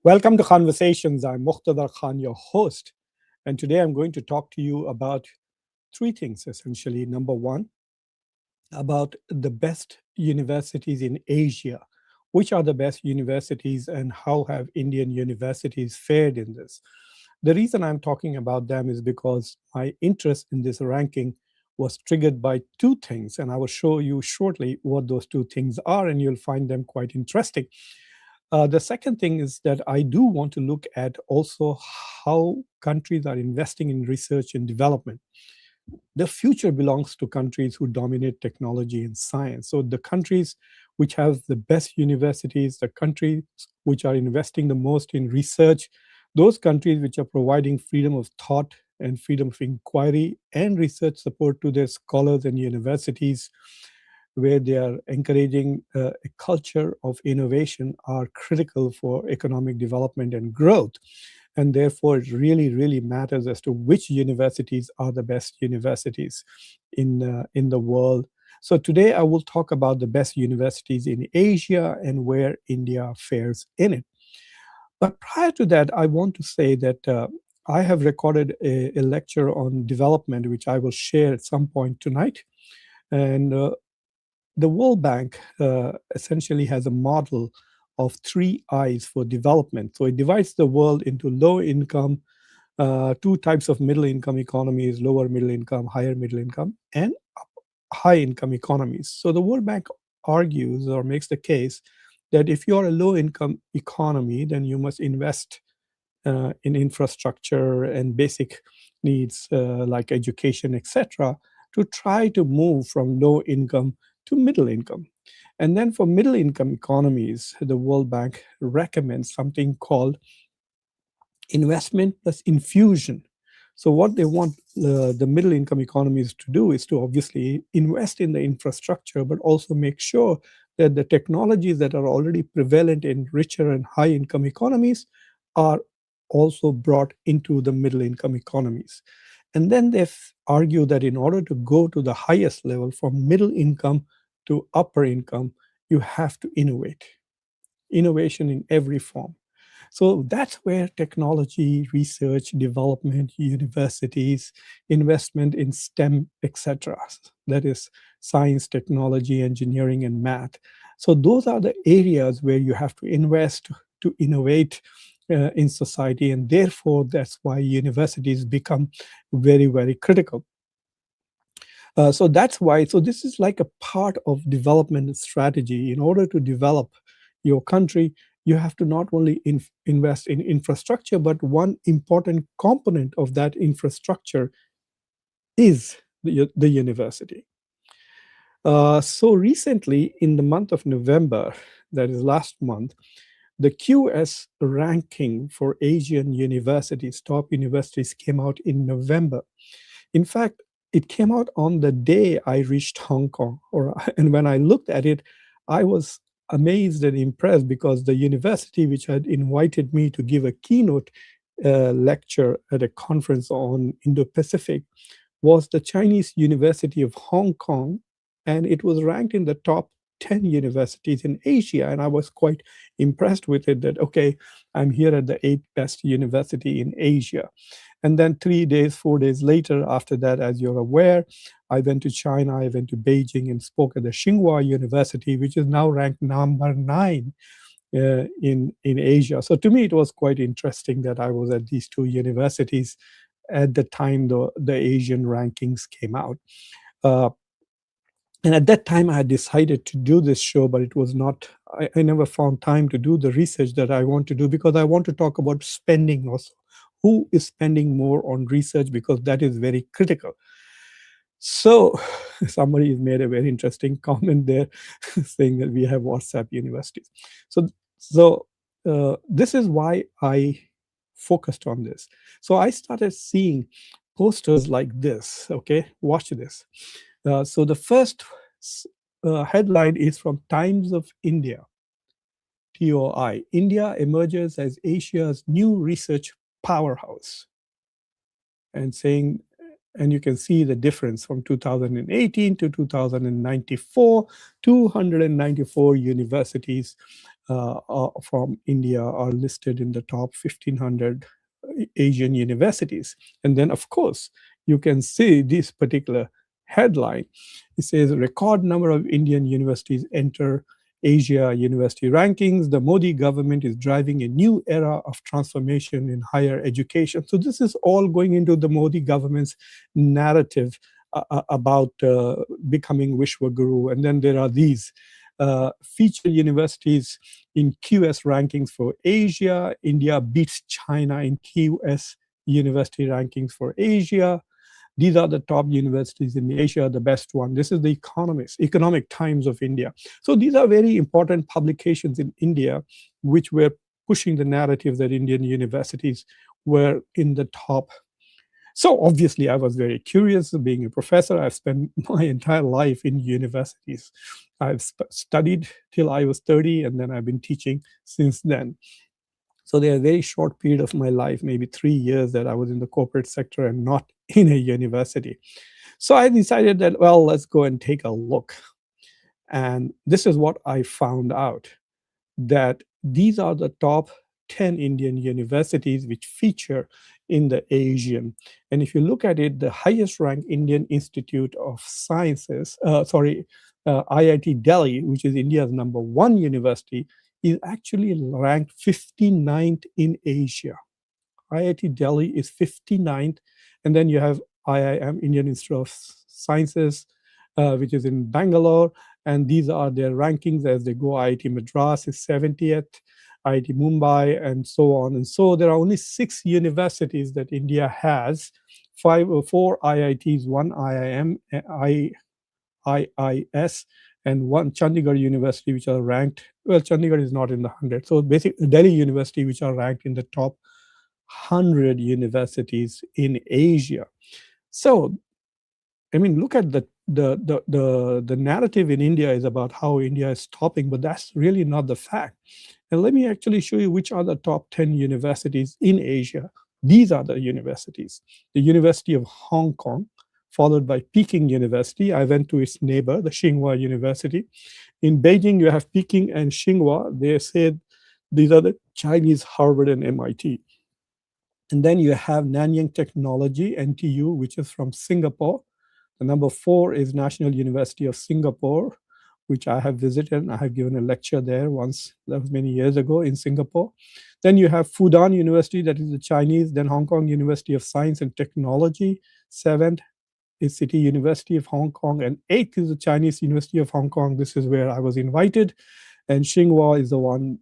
Welcome to Conversations. I'm Muqtadar Khan, your host. And today I'm going to talk to you about three things essentially. Number one, about the best universities in Asia. Which are the best universities and how have Indian universities fared in this? The reason I'm talking about them is because my interest in this ranking was triggered by two things, and I will show you shortly what those two things are, and you'll find them quite interesting. The second thing is that I do want to look at also how countries are investing in research and development. The future belongs to countries who dominate technology and science. So the countries which have the best universities, the countries which are investing the most in research, those countries which are providing freedom of thought and freedom of inquiry and research support to their scholars and universities, where they are encouraging a culture of innovation, are critical for economic development and growth. And therefore, it really, really matters as to which universities are the best universities in the world. So today I will talk about the best universities in Asia and where India fares in it. But prior to that, I want to say that I have recorded a lecture on development, which I will share at some point tonight. And the World Bank essentially has a model of three I's for development. So it divides the world into low income, two types of middle income economies: lower middle income, higher middle income, and high income economies. So the World Bank argues or makes the case that if you're a low income economy, then you must invest in infrastructure and basic needs like education, etc., to try to move from low income to middle income. And then for middle income economies, the World Bank recommends something called investment plus infusion. So, what they want the middle income economies to do is to obviously invest in the infrastructure, but also make sure that the technologies that are already prevalent in richer and high income economies are also brought into the middle income economies. And then they argue that in order to go to the highest level from middle income to upper income, you have to innovate. Innovation in every form. So that's where technology, research, development, universities, investment in STEM, etc. That is science, technology, engineering, and math. So those are the areas where you have to invest to innovate in society, and therefore that's why universities become very, very critical. So that's why. So this is like a part of development strategy. In order to develop your country, you have to not only invest in infrastructure, but one important component of that infrastructure is the university. So recently, in the month of November, that is last month, the QS ranking for Asian universities, top universities, came out in November. In fact, it came out on the day I reached Hong Kong. And when I looked at it, I was amazed and impressed because the university which had invited me to give a keynote lecture at a conference on Indo-Pacific was the Chinese University of Hong Kong, and it was ranked in the top 10 universities in Asia. And I was quite impressed with it that, okay, I'm here at the eighth best university in Asia. And then 3 days, 4 days later, after that, as you're aware, I went to China, I went to Beijing and spoke at the Tsinghua University, which is now ranked number 9 in Asia. So to me, it was quite interesting that I was at these two universities at the time the Asian rankings came out. And at that time, I had decided to do this show, but it was not, I never found time to do the research that I want to do because I want to talk about spending also. Who is spending more on research? Because that is very critical. So somebody has made a very interesting comment there saying that we have WhatsApp universities. So this is why I focused on this. So I started seeing posters like this. Okay, watch this. So the first headline is from Times of India, TOI. India emerges as Asia's new research powerhouse. And saying, and you can see the difference from 2018 to 2094, 294 universities from India are listed in the top 1,500 Asian universities. And then, of course, you can see this particular headline. It says, record number of Indian universities enter Asia University rankings. The Modi government is driving a new era of transformation in higher education. So this is all going into the Modi government's narrative about becoming Vishwaguru. And then there are these feature universities in QS rankings for Asia. India beats China in QS university rankings for Asia. These are the top universities in Asia, the best one. This is the Economist, Economic Times of India. So these are very important publications in India, which were pushing the narrative that Indian universities were in the top. So obviously, I was very curious. Being a professor, I've spent my entire life in universities. I've studied till I was 30, and then I've been teaching since then. So there are a very short period of my life, maybe 3 years, that I was in the corporate sector and not in a university. So I decided that, well, let's go and take a look. And this is what I found out, that these are the top 10 Indian universities which feature in the Asian. And if you look at it, the highest ranked Indian Institute of Sciences, IIT Delhi, which is India's number one university, is actually ranked 59th in Asia. IIT Delhi is 59th. And then you have IIM, Indian Institute of Sciences, which is in Bangalore. And these are their rankings as they go. IIT Madras is 70th, IIT Mumbai, and so on. And so there are only 6 universities that India has, 4 IITs, 1 IIM, IIS, and 1 Chandigarh University, which are ranked, well, Chandigarh is not in the 100. So basically, Delhi University, which are ranked in the top 100 universities in Asia. So, I mean, look at the narrative in India is about how India is topping, but that's really not the fact. And let me actually show you which are the top 10 universities in Asia. These are the universities. The University of Hong Kong, followed by Peking University. I went to its neighbor, the Tsinghua University. In Beijing, you have Peking and Tsinghua. They said these are the Chinese Harvard and MIT. And then you have Nanyang Technology, NTU, which is from Singapore. The number 4 is National University of Singapore, which I have visited. And I have given a lecture there once, that was many years ago in Singapore. Then you have Fudan University, that is the Chinese. Then Hong Kong University of Science and Technology. 7th is City University of Hong Kong. And 8th is the Chinese University of Hong Kong. This is where I was invited. And Tsinghua is the one,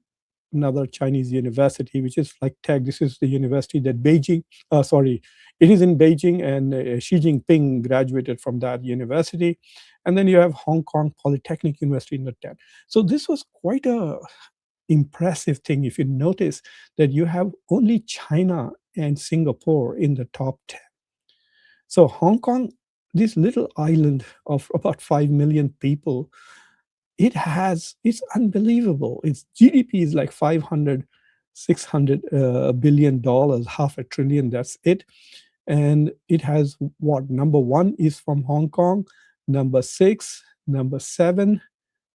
another Chinese university, which is like Tech. This is the university that it is in Beijing, and Xi Jinping graduated from that university. And then you have Hong Kong Polytechnic University in the 10th. So this was quite a impressive thing if you notice that you have only China and Singapore in the top 10. So Hong Kong, this little island of about 5 million people, it's unbelievable. Its GDP is like 500, 600 billion dollars, half a trillion, that's it. And it has what? Number 1 is from Hong Kong, number 6, number 7,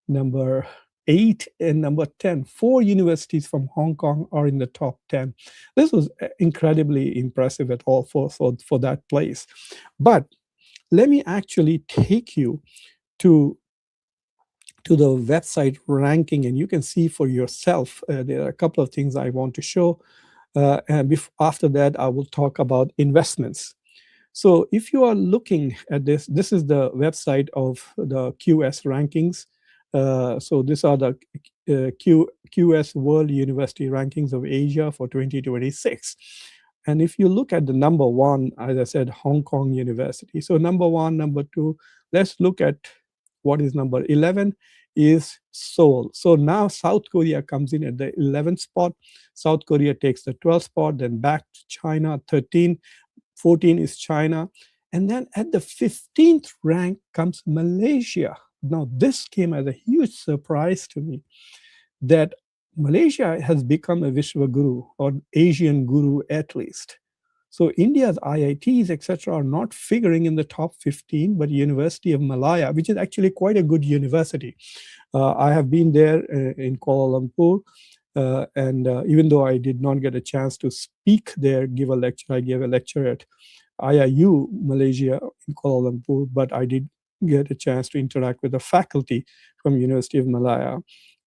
number 8, and number 10. 4 universities from Hong Kong are in the top 10. This was incredibly impressive at all for that place. But let me actually take you to the website ranking, and you can see for yourself. There are a couple of things I want to show. And after that, I will talk about investments. So if you are looking at this, this is the website of the QS rankings. So these are the QS World University Rankings of Asia for 2026. And if you look at the number 1, as I said, Hong Kong University. So number 1, number 2, let's look at what is number 11 is Seoul. So now South Korea comes in at the 11th spot. South Korea takes the 12th spot, then back to China, 13. 14 is China. And then at the 15th rank comes Malaysia. Now, this came as a huge surprise to me, that Malaysia has become a Vishwaguru, or Asian guru at least. So India's IITs, etc., are not figuring in the top 15, but University of Malaya, which is actually quite a good university. I have been there in Kuala Lumpur, and even though I did not get a chance to speak there, give a lecture, I gave a lecture at IIU Malaysia in Kuala Lumpur, but I did get a chance to interact with the faculty from University of Malaya.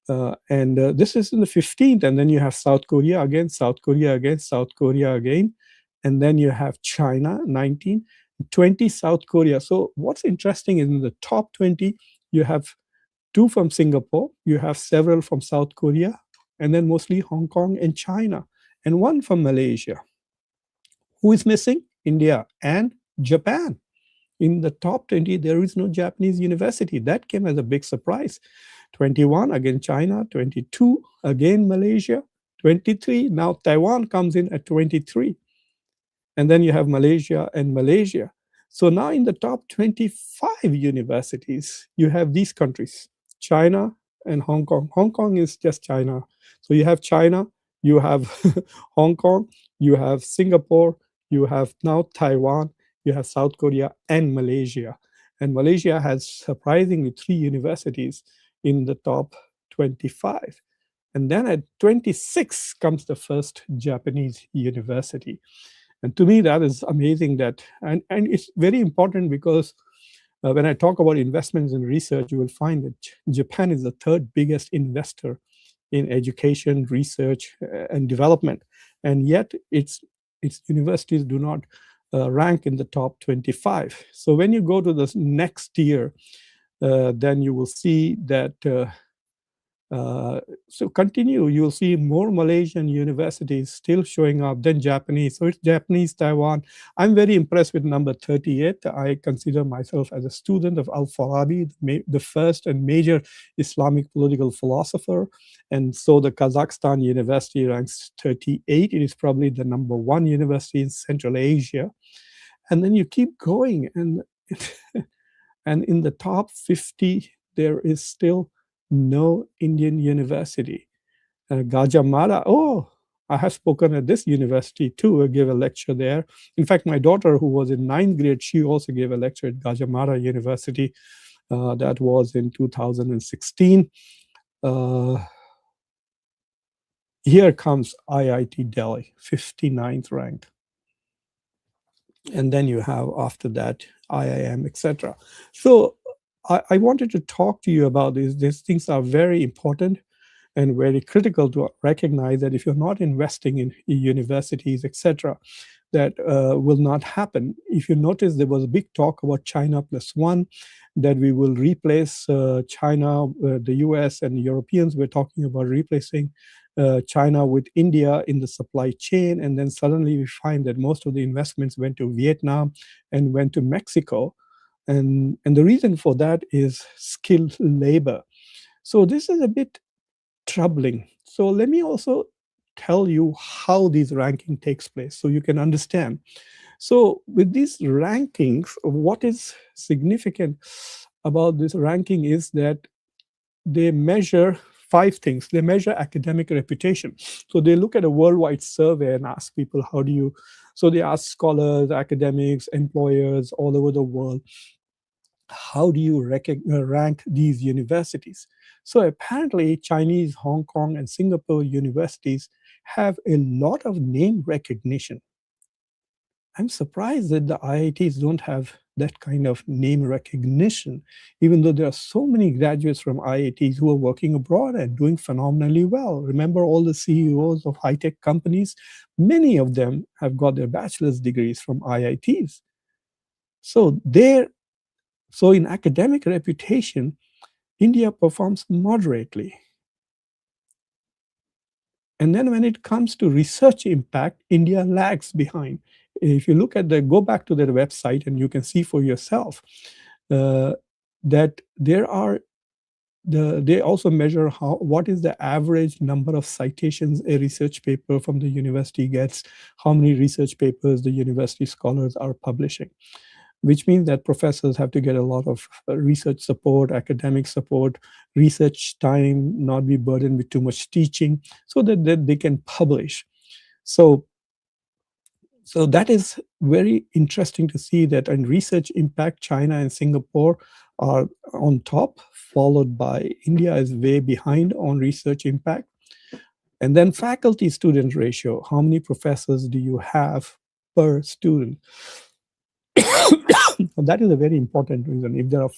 And this is in the 15th, and then you have South Korea again, South Korea again, South Korea again, and then you have China, 19, 20 South Korea. So what's interesting is in the top 20, you have two from Singapore, you have several from South Korea, and then mostly Hong Kong and China, and one from Malaysia. Who is missing? India and Japan. In the top 20, there is no Japanese university. That came as a big surprise. 21, again China. 22, again Malaysia. 23, now Taiwan comes in at 23. And then you have Malaysia and Malaysia. So now in the top 25 universities, you have these countries, China and Hong Kong. Hong Kong is just China. So you have China, you have Hong Kong, you have Singapore, you have now Taiwan, you have South Korea and Malaysia. And Malaysia has surprisingly 3 universities in the top 25. And then at 26 comes the first Japanese university. And to me, that is amazing that, and it's very important because when I talk about investments in research, you will find that Japan is the third biggest investor in education, research, and development. And yet its universities do not rank in the top 25. So when you go to the next year, then you will see that so continue, you'll see more Malaysian universities still showing up than Japanese. So it's Japanese, Taiwan. I'm very impressed with number 38. I consider myself as a student of Al-Farabi, the first and major Islamic political philosopher. And so the Kazakhstan University ranks 38. It is probably the number 1 university in Central Asia. And then you keep going, and and in the top 50, there is still no Indian university. Gajah Mada, oh, I have spoken at this university too. I gave a lecture there. In fact, my daughter, who was in 9th grade, she also gave a lecture at Gajah Mada University. That was in 2016. Here comes IIT Delhi, 59th ranked. And then you have after that IIM, etc. So I wanted to talk to you about this. These things are very important and very critical to recognize that if you're not investing in universities, etc., that will not happen. If you notice, there was a big talk about China plus one, that we will replace China, the US and the Europeans were talking about replacing China with India in the supply chain. And then suddenly we find that most of the investments went to Vietnam and went to Mexico. And the reason for that is skilled labor. So this is a bit troubling. So let me also tell you how this ranking takes place so you can understand. So with these rankings, what is significant about this ranking is that they measure 5 things. They measure academic reputation. So they look at a worldwide survey and ask people, how do you, so they ask scholars, academics, employers all over the world, how do you rank these universities? So apparently Chinese, Hong Kong, and Singapore universities have a lot of name recognition. I'm surprised that the IITs don't have that kind of name recognition, even though there are so many graduates from IITs who are working abroad and doing phenomenally well. Remember all the CEOs of high-tech companies? Many of them have got their bachelor's degrees from IITs. So in academic reputation, India performs moderately. And then when it comes to research impact, India lags behind. If you look at go back to their website and you can see for yourself that they also measure what is the average number of citations a research paper from the university gets, how many research papers the university scholars are publishing, which means that professors have to get a lot of research support, academic support, research time, not be burdened with too much teaching, so that they can publish. So So that is very interesting to see that in research impact, China and Singapore are on top, followed by India is way behind on research impact. And then faculty student ratio, how many professors do you have per student? That is a very important reason. If there are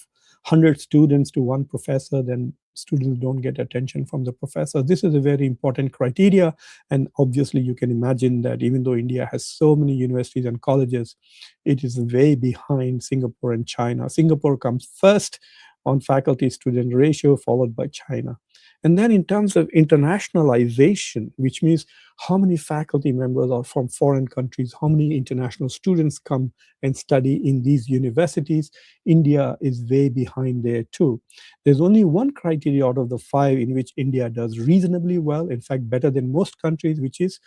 100 students to one professor, then students don't get attention from the professor. This is a very important criteria. And obviously, you can imagine that even though India has so many universities and colleges, it is way behind Singapore and China. Singapore comes first on faculty student ratio, followed by China. And then in terms of internationalization, which means how many faculty members are from foreign countries, how many international students come and study in these universities, India is way behind there too. There's only one criteria out of the five in which India does reasonably well, in fact, better than most countries, which is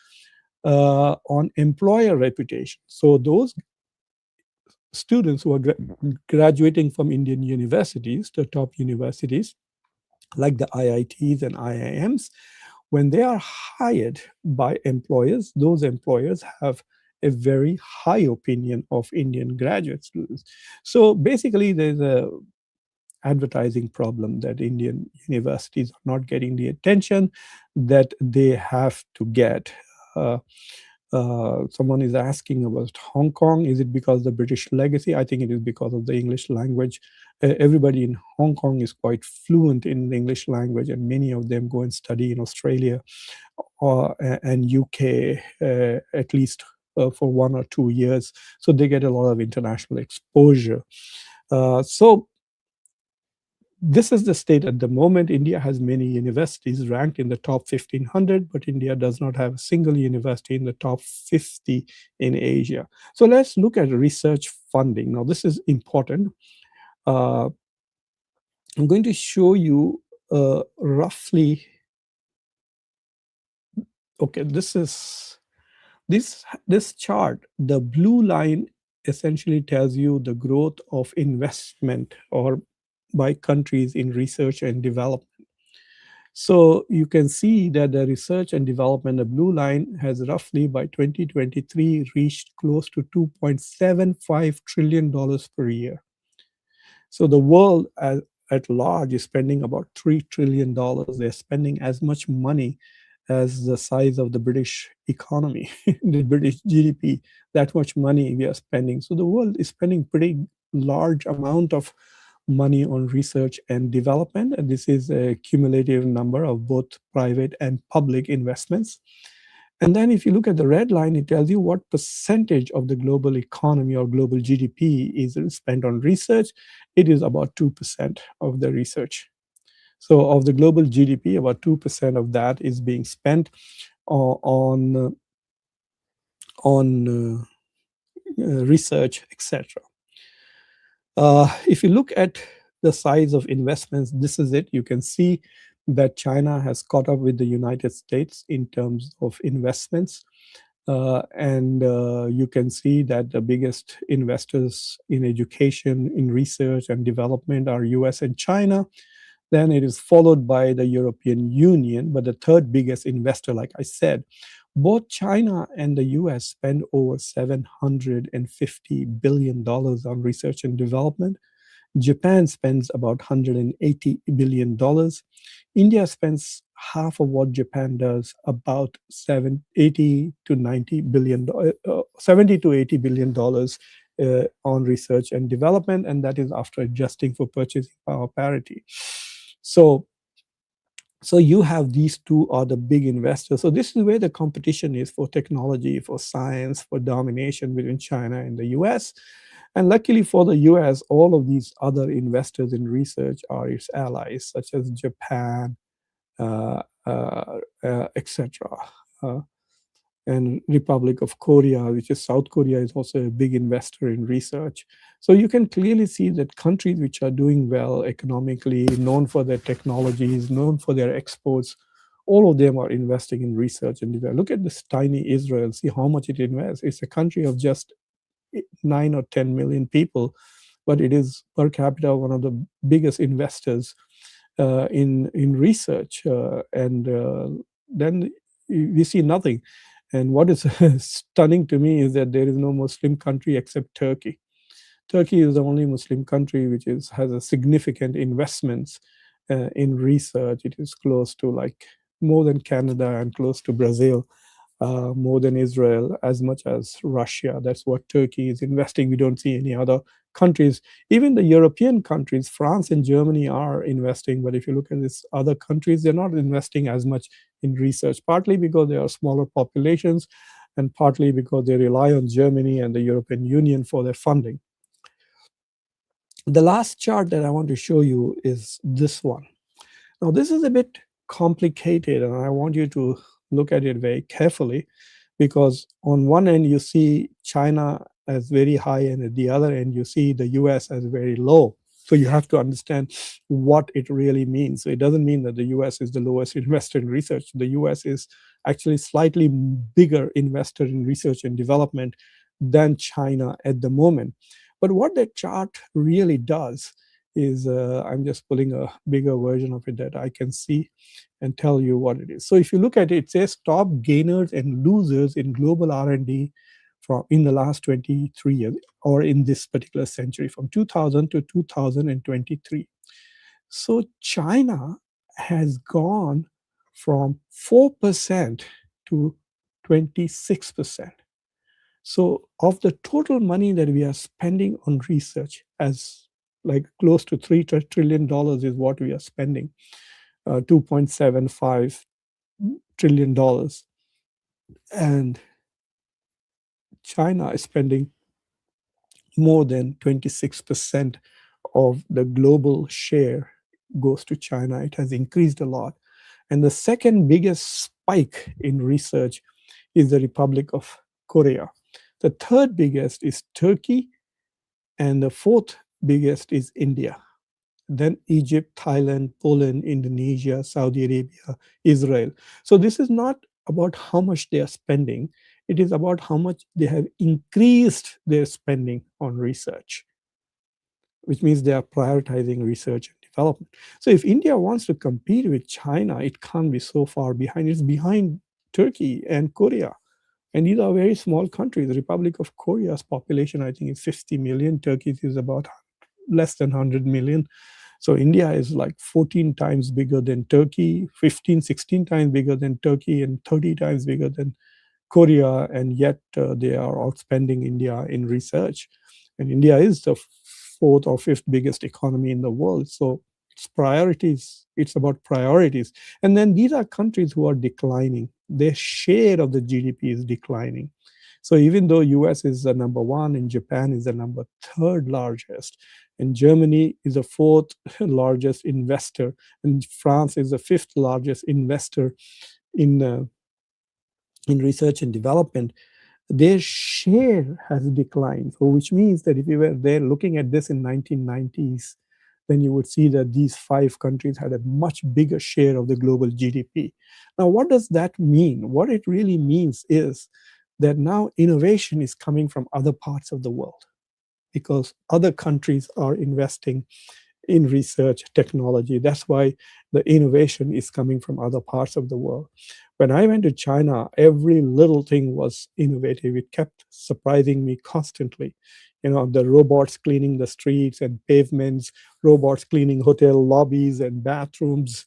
on employer reputation. So those students who are graduating from Indian universities, the top universities, like the IITs and IIMs, when they are hired by employers, those employers have a very high opinion of Indian graduate students. So basically, there's a advertising problem that Indian universities are not getting the attention that they have to get. Uh, Someone is asking about Hong Kong. Is it because of the British legacy? I think it is because of the English language. Everybody in Hong Kong is quite fluent in the English language, and many of them go and study in Australia and UK at least for 1 or 2 years. So they get a lot of international exposure. So this is the state at the moment. India has many universities ranked in the top 1500, but India does not have a single university in the top 50 in Asia. So let's look at research funding. Now, this is important. I'm going to show you roughly. Okay, this chart. The blue line essentially tells you the growth of investment or by countries in research and development. So you can see that the research and development, the blue line, has roughly by 2023 reached close to $2.75 trillion per year. So the world at large is spending about $3 trillion. They're spending as much money as the size of the British economy, the British GDP, that much money we are spending. So the world is spending pretty large amount of money on research and development. And this is a cumulative number of both private and public investments. And then if you look at the red line, it tells you what percentage of the global economy or global GDP is spent on research. It is about 2% of the research. So of the global GDP, about 2% of that is being spent on research, etc. If you look at the size of investments, this is it. You can see that China has caught up with the United States in terms of investments. And you can see that the biggest investors in education, in research and development are US and China. Then it is followed by the European Union, but the third biggest investor, like I said, both China and the US spend over $750 billion on research and development. Japan spends about $180 billion. India spends half of what Japan does, about 80 to 90 billion, 70 to 80 billion dollars on research and development, and that is after adjusting for purchasing power parity. So you have these two are the big investors. So this is where the competition is for technology, for science, for domination between China and the US. And luckily for the US, all of these other investors in research are its allies, such as Japan, etc. And Republic of Korea, which is South Korea, is also a big investor in research. So you can clearly see that countries which are doing well economically, known for their technologies, known for their exports, all of them are investing in research and development. Look at this tiny Israel, see how much it invests. It's a country of just 9 or 10 million people, but it is per capita one of the biggest investors in research. And then we see nothing. And what is stunning to me is that there is no Muslim country except Turkey. Turkey is the only Muslim country which has a significant investments in research. It is close to like more than Canada and close to Brazil, more than Israel, as much as Russia. That's what Turkey is investing. We don't see any other countries. Even the European countries, France and Germany are investing. But if you look at these other countries, they're not investing as much in research, partly because they are smaller populations and partly because they rely on Germany and the European Union for their funding. The last chart that I want to show you is this one. Now, this is a bit complicated, and I want you to look at it very carefully because on one end you see China as very high, and at the other end you see the US as very low. So you have to understand what it really means. So it doesn't mean that the US is the lowest investor in research. The US is actually slightly bigger investor in research and development than China at the moment. But what that chart really does is, I'm just pulling a bigger version of it that I can see and tell you what it is. So if you look at it, it says top gainers and losers in global R&D from in the last 23 years, or in this particular century, from 2000 to 2023. So China has gone from 4% to 26%. So of the total money that we are spending on research, as like close to $3 trillion is what we are spending, $2.75 trillion, and China is spending more than 26% of the global share goes to China. It has increased a lot. And the second biggest spike in research is the Republic of Korea. The third biggest is Turkey, and the fourth biggest is India. Then Egypt, Thailand, Poland, Indonesia, Saudi Arabia, Israel. So this is not about how much they are spending. It is about how much they have increased their spending on research, which means they are prioritizing research and development. So if India wants to compete with China, it can't be so far behind. It's behind Turkey and Korea. And these are very small countries. The Republic of Korea's population, I think, is 50 million. Turkey's is about less than 100 million. So India is like 14 times bigger than Turkey, 15, 16 times bigger than Turkey, and 30 times bigger than Korea. And yet they are outspending India in research. And India is the fourth or fifth biggest economy in the world. So it's priorities. It's about priorities. And then these are countries who are declining. Their share of the GDP is declining. So even though US is the number one and Japan is the number third largest, and Germany is the fourth largest investor, and France is the fifth largest investor in research and development, their share has declined. So which means that if you were there looking at this in 1990s, then you would see that these five countries had a much bigger share of the global GDP. Now, what does that mean? What it really means is that now innovation is coming from other parts of the world because other countries are investing in research technology. That's why the innovation is coming from other parts of the world. When I went to China, every little thing was innovative. It kept surprising me constantly. You know, the robots cleaning the streets and pavements, robots cleaning hotel lobbies and bathrooms,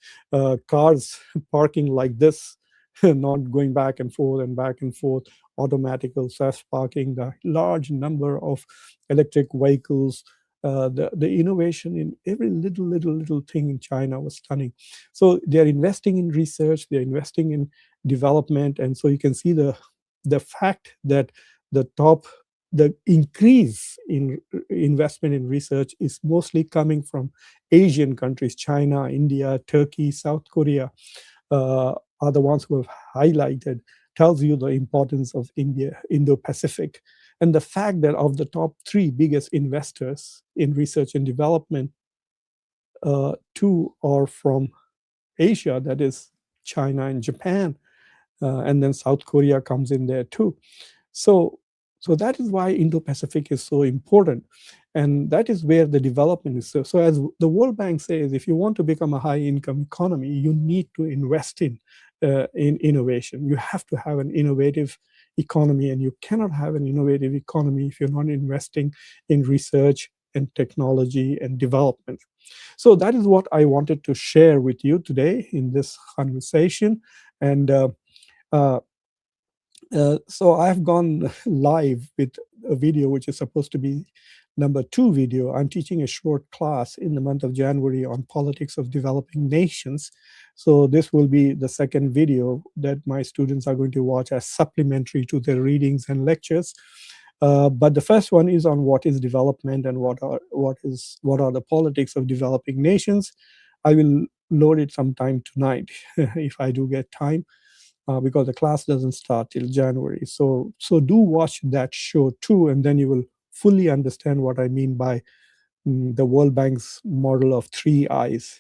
cars parking like this, not going back and forth, automatical self-parking, the large number of electric vehicles, the innovation in every little thing in China was stunning. So they're investing in research, they're investing in development, and so you can see the fact that the increase in investment in research is mostly coming from Asian countries, China, India, Turkey, South Korea, are the ones who have highlighted, tells you the importance of India, Indo-Pacific. And the fact that of the top three biggest investors in research and development, two are from Asia, that is China and Japan, and then South Korea comes in there too. So, so that is why Indo-Pacific is so important. And that is where the development is. So as the World Bank says, if you want to become a high income economy, you need to invest in in innovation. You have to have an innovative economy, and you cannot have an innovative economy if you're not investing in research and technology and development. So that is what I wanted to share with you today in this conversation. And uh, so I've gone live with a video which is supposed to be number 2 video. I'm teaching a short class in the month of January on politics of developing nations. So this will be the second video that my students are going to watch as supplementary to their readings and lectures. But the first one is on what is development and what are the politics of developing nations. I will load it sometime tonight if I do get time, because the class doesn't start till January. So do watch that show too, and then you will fully understand what I mean by the World Bank's model of 3 I's.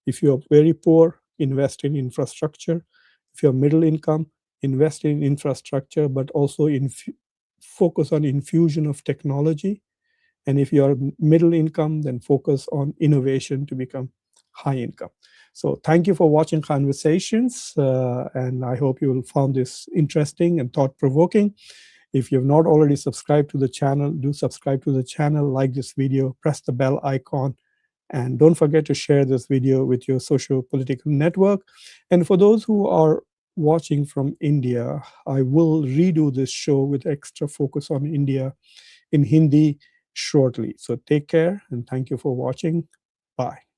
If you're very poor, invest in infrastructure. If you're middle income, invest in infrastructure, but also focus on infusion of technology. And if you are middle income, then focus on innovation to become high income. So thank you for watching Conversations, and I hope you will find this interesting and thought-provoking. If you have not already subscribed to the channel, do subscribe to the channel, like this video, press the bell icon, and don't forget to share this video with your social political network. And for those who are watching from India, I will redo this show with extra focus on India in Hindi shortly. So take care and thank you for watching. Bye.